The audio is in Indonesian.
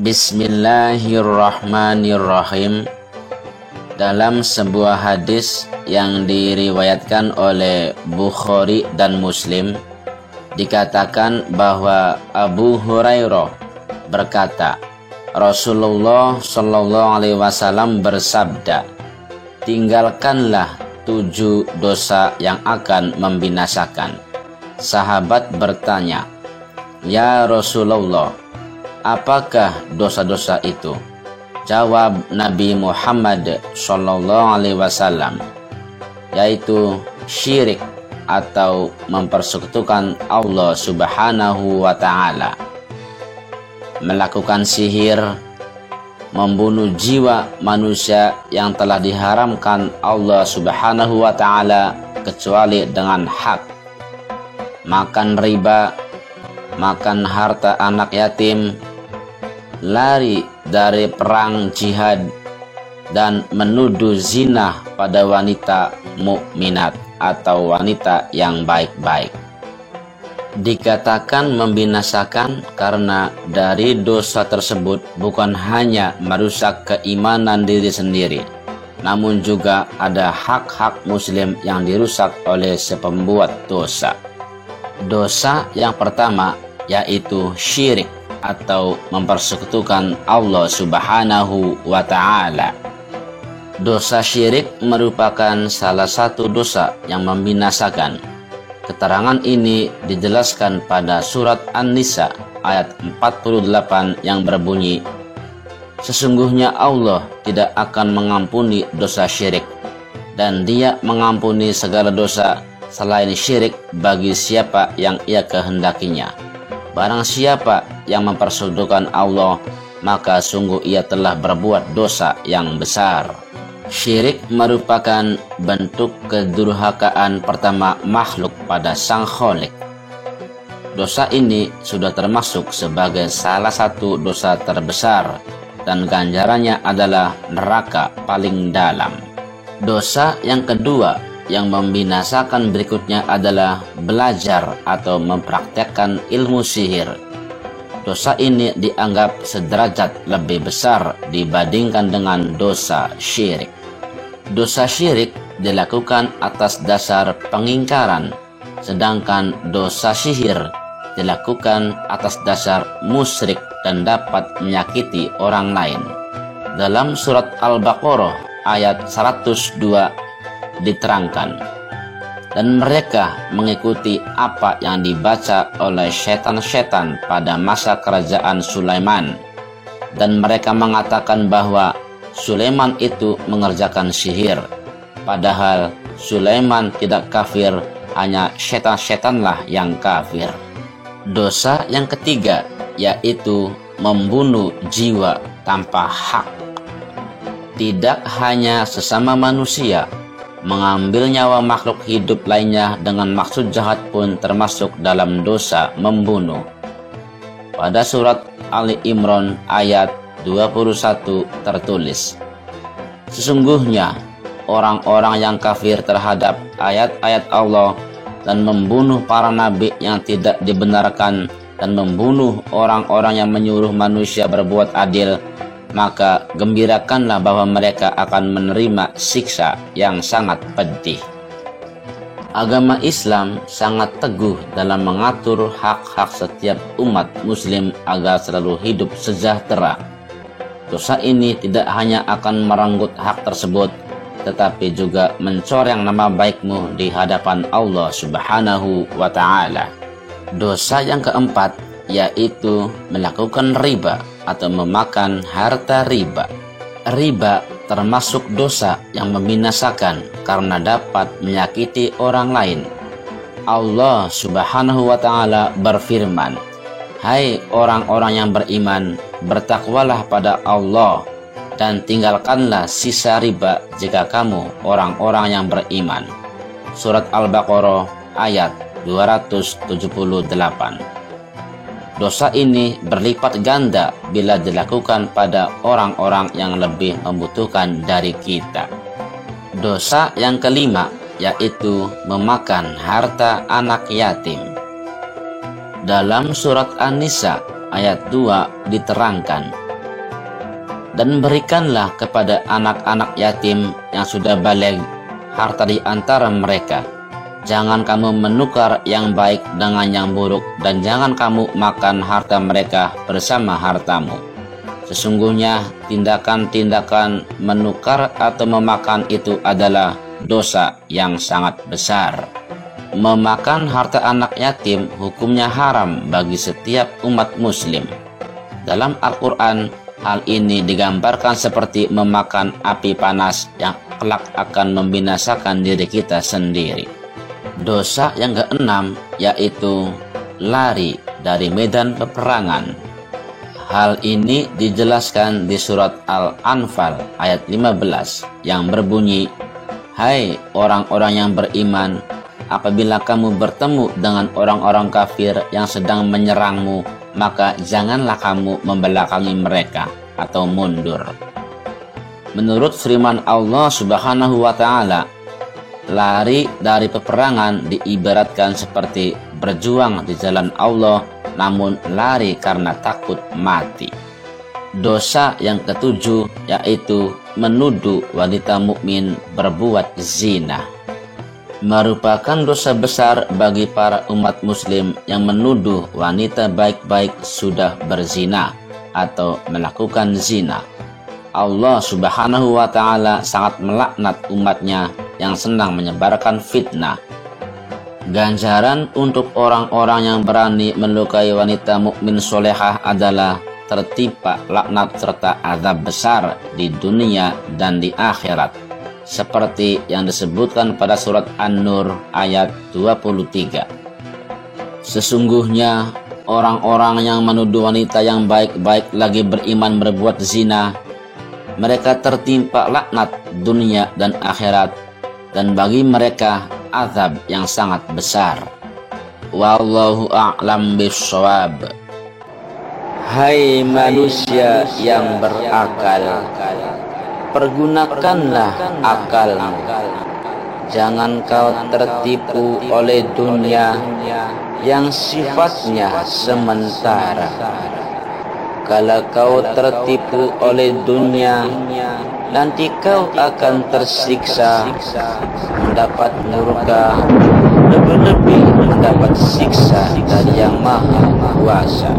Bismillahirrahmanirrahim. Dalam sebuah hadis yang diriwayatkan oleh Bukhari dan Muslim, dikatakan bahwa Abu Hurairah berkata, Rasulullah Shallallahu Alaihi Wasallam bersabda, tinggalkanlah 7 dosa yang akan membinasakan. Sahabat bertanya, ya Rasulullah, apakah dosa-dosa itu? Jawab Nabi Muhammad Shallallahu Alaihi Wasallam, yaitu syirik atau mempersekutukan Allah Subhanahu wa Ta'ala, melakukan sihir, membunuh jiwa manusia yang telah diharamkan Allah Subhanahu wa Ta'ala kecuali dengan hak, makan riba, makan harta anak yatim, lari dari perang jihad, dan menuduh zina pada wanita mukminat atau wanita yang baik-baik. Dikatakan membinasakan karena dari dosa tersebut bukan hanya merusak keimanan diri sendiri, namun juga ada hak-hak muslim yang dirusak oleh si pembuat dosa. Dosa yang pertama yaitu syirik atau mempersekutukan Allah Subhanahu wa Ta'ala. Dosa syirik merupakan salah satu dosa yang membinasakan. Keterangan ini dijelaskan pada surat An-Nisa ayat 48 yang berbunyi, sesungguhnya Allah tidak akan mengampuni dosa syirik, dan Dia mengampuni segala dosa selain syirik bagi siapa yang Ia kehendakinya. Barang siapa yang mempersekutukan Allah, maka sungguh ia telah berbuat dosa yang besar. Syirik merupakan bentuk kedurhakaan pertama makhluk pada Sang Khalik. Dosa ini sudah termasuk sebagai salah satu dosa terbesar dan ganjarannya adalah neraka paling dalam. Dosa yang kedua yang membinasakan berikutnya adalah belajar atau mempraktekkan ilmu sihir. Dosa ini dianggap sederajat lebih besar dibandingkan dengan dosa syirik. Dosa syirik dilakukan atas dasar pengingkaran, sedangkan dosa sihir dilakukan atas dasar musyrik dan dapat menyakiti orang lain. Dalam surat Al-Baqarah ayat 102 diterangkan, dan mereka mengikuti apa yang dibaca oleh setan-setan pada masa kerajaan Sulaiman, dan mereka mengatakan bahwa Sulaiman itu mengerjakan sihir, padahal Sulaiman tidak kafir, hanya setan-setanlah yang kafir. Dosa yang ketiga yaitu membunuh jiwa tanpa hak. Tidak hanya sesama manusia, mengambil nyawa makhluk hidup lainnya dengan maksud jahat pun termasuk dalam dosa membunuh. Pada surat Ali Imran ayat 21 tertulis, sesungguhnya orang-orang yang kafir terhadap ayat-ayat Allah dan membunuh para nabi yang tidak dibenarkan dan membunuh orang-orang yang menyuruh manusia berbuat adil, maka gembirakanlah bahwa mereka akan menerima siksa yang sangat pedih. Agama Islam sangat teguh dalam mengatur hak-hak setiap umat muslim agar selalu hidup sejahtera. Dosa ini tidak hanya akan merenggut hak tersebut, tetapi juga mencoreng nama baikmu di hadapan Allah Subhanahu wa Ta'ala. Dosa yang keempat yaitu melakukan riba atau memakan harta riba. Riba termasuk dosa yang membinasakan karena dapat menyakiti orang lain. Allah Subhanahu wa Ta'ala berfirman, hai orang-orang yang beriman, bertakwalah pada Allah dan tinggalkanlah sisa riba jika kamu orang-orang yang beriman. Surat Al-Baqarah ayat 278. Dosa ini berlipat ganda bila dilakukan pada orang-orang yang lebih membutuhkan dari kita. Dosa yang kelima yaitu memakan harta anak yatim. Dalam surat An-Nisa ayat 2 diterangkan, Dan berikanlah kepada anak-anak yatim yang sudah baligh harta di antara mereka. Jangan kamu menukar yang baik dengan yang buruk, dan jangan kamu makan harta mereka bersama hartamu. Sesungguhnya tindakan-tindakan menukar atau memakan itu adalah dosa yang sangat besar. Memakan harta anak yatim hukumnya haram bagi setiap umat muslim. Dalam Al-Quran, hal ini digambarkan seperti memakan api panas yang kelak akan membinasakan diri kita sendiri. Dosa yang keenam yaitu lari dari medan peperangan. Hal ini dijelaskan di surat Al-Anfal ayat 15 yang berbunyi, "Hai orang-orang yang beriman, apabila kamu bertemu dengan orang-orang kafir yang sedang menyerangmu, maka janganlah kamu membelakangi mereka atau mundur." Menurut firman Allah Subhanahu wa Ta'ala, lari dari peperangan diibaratkan seperti berjuang di jalan Allah, namun lari karena takut mati. Dosa yang ketujuh yaitu menuduh wanita mukmin berbuat zina. Merupakan dosa besar bagi para umat muslim yang menuduh wanita baik-baik sudah berzina atau melakukan zina. Allah Subhanahu wa Ta'ala sangat melaknat umatnya yang senang menyebarkan fitnah. Ganjaran untuk orang-orang yang berani melukai wanita mukmin solehah adalah tertimpa laknat serta azab besar di dunia dan di akhirat, seperti yang disebutkan pada surat An-Nur ayat 23. Sesungguhnya orang-orang yang menuduh wanita yang baik-baik lagi beriman berbuat zina, mereka tertimpa laknat dunia dan akhirat, dan bagi mereka azab yang sangat besar. Wallahu a'lam bishawab. Hai manusia yang berakal, pergunakanlah akalmu. Jangan kau tertipu oleh dunia yang sifatnya sementara. Kalau kau tertipu oleh dunia, nanti kau akan tersiksa, mendapat murka, lebih-lebih mendapat siksa dari Yang Maha Kuasa.